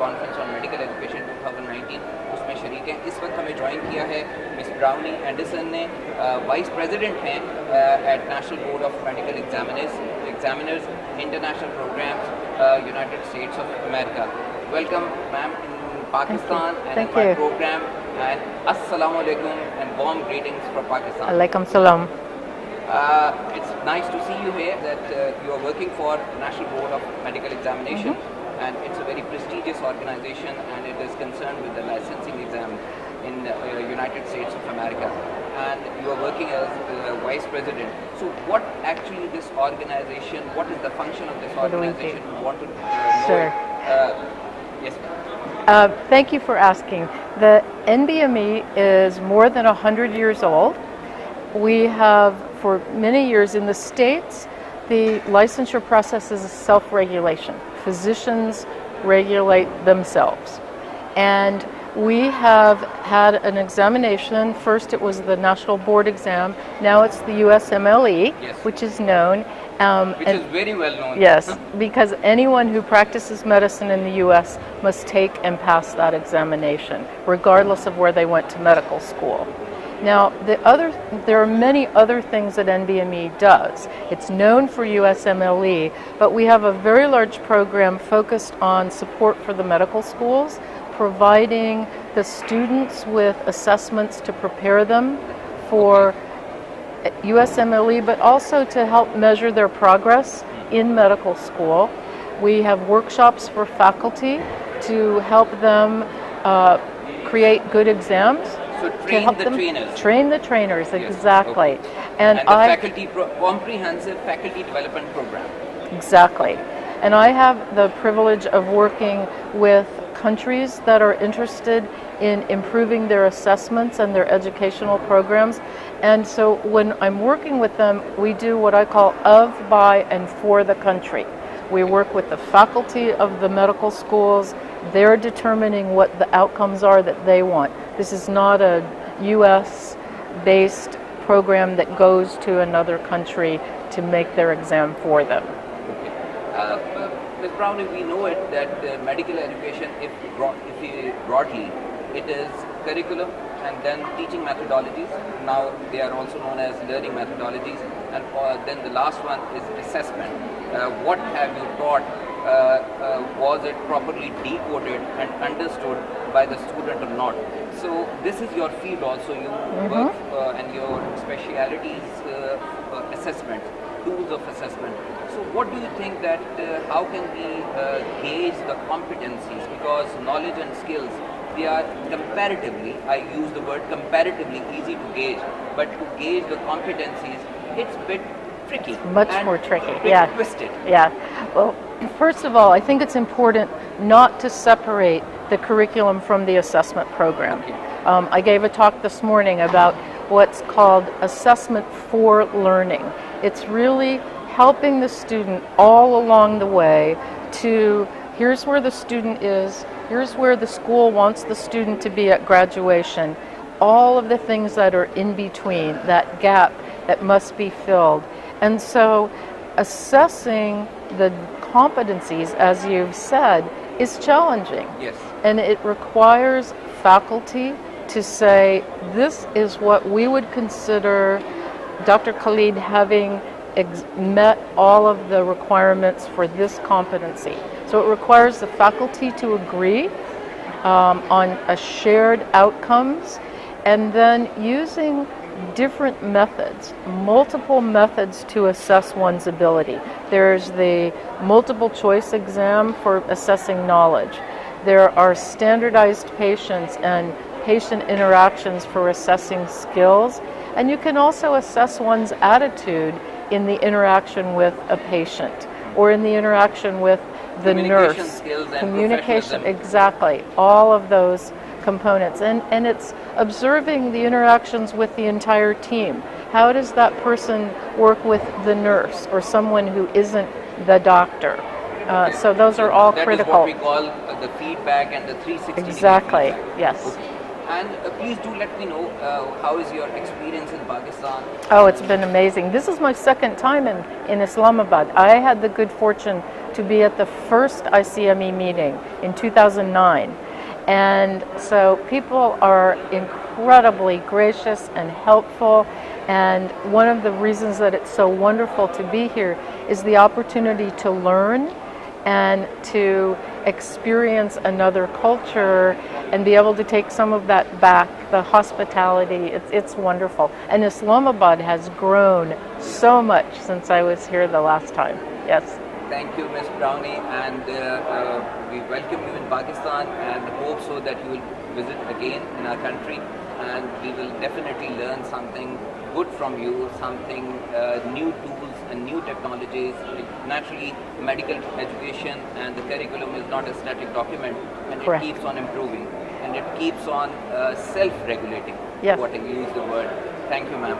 Conference on medical education 2019 उसमें शरीक हैं। इस वक्त हमें ज्वाइन किया है मिस ब्राउनी एंडरसन ने, वाइस प्रेसिडेंट हैं at National Board of Medical Examiners International Programs United States of America. Welcome ma'am in Pakistan and in my program, and assalamu alaikum and warm greetings from Pakistan. Alaikum salam. It's nice to see you here that you are working for National Board of Medical Examination, and it's a very prestigious organization, and it is concerned with the licensing exam in United States of America, and you are working as vice president. So what actually this organization, what is the function of this organization? We want to know. Sure. Yes ma'am. Thank you for asking. The NBME is more than 100 years old. We have, for many years in the States, the licensure process is a self-regulation. Physicians regulate themselves. And we have had an examination. First it was the National Board exam. Now it's the USMLE, yes, which is known. Which is very well known. Yes, because anyone who practices medicine in the U.S. must take and pass that examination, regardless of where they went to medical school. Now, there are many other things that NBME does. It's known for USMLE, but we have a very large program focused on support for the medical schools, providing the students with assessments to prepare them for USMLE, but also to help measure their progress in medical school. We have workshops for faculty to help them create good exams. So train the trainers. Train the trainers, yes, exactly. Okay. And the comprehensive faculty development program. Exactly. And I have the privilege of working with countries that are interested in improving their assessments and their educational programs. And so when I'm working with them, we do what I call of, by, and for the country. We work with the faculty of the medical schools. They're determining what the outcomes are that they want. This is not a US-based program that goes to another country to make their exam for them. Okay. Ms. Brownlee, we know it that medical education, if broadly, it is curriculum and then teaching methodologies. Now they are also known as learning methodologies, and then the last one is assessment. What have you taught? Was it properly decoded and understood by the student or not? So this is your field also. You work and your speciality is assessment, tools of assessment. So what do you think that how can we gauge the competencies, because knowledge and skills, they are comparatively, I use the word comparatively easy to gauge, but to gauge the competencies, it's a bit tricky. Much more tricky, a bit yeah. Twisted. Yeah. Well, first of all, I think it's important not to separate the curriculum from the assessment program. Okay. I gave a talk this morning about what's called assessment for learning. It's really helping the student all along the way to, here's where the student is, here's where the school wants the student to be at graduation, all of the things that are in between, that gap that must be filled. And so assessing the competencies, as you've said, is challenging. Yes. And it requires faculty to say, this is what we would consider Dr. Khalid having met all of the requirements for this competency. So it requires the faculty to agree on a shared outcomes, and then using different methods, multiple methods to assess one's ability. There's the multiple choice exam for assessing knowledge. There are standardized patients and patient interactions for assessing skills, and you can also assess one's attitude in the interaction with a patient or in the interaction with the communication nurse. Skills and communication, exactly, all of those components. And it's observing the interactions with the entire team. How does that person work with the nurse or someone who isn't the doctor? So those are all critical. That is what we call the feedback and the 360 Exactly, feedback. yes. Okay. And please do let me know how is your experience in Pakistan? Oh, it's been amazing. This is my second time in Islamabad. I had the good fortune to be at the first ICME meeting in 2009. And so people are incredibly gracious and helpful. And one of the reasons that it's so wonderful to be here is the opportunity to learn and to experience another culture and be able to take some of that back, the hospitality. It's wonderful. And Islamabad has grown so much since I was here the last time. Yes. Thank you, Ms. Brownie, and we welcome you in Pakistan and hope so that you will visit again in our country, and we will definitely learn something good from you, something new tools and new technologies. Naturally, medical education and the curriculum is not a static document, and Correct. it keeps on improving, and it keeps on self-regulating. Yes. What I use the word. Thank you, ma'am.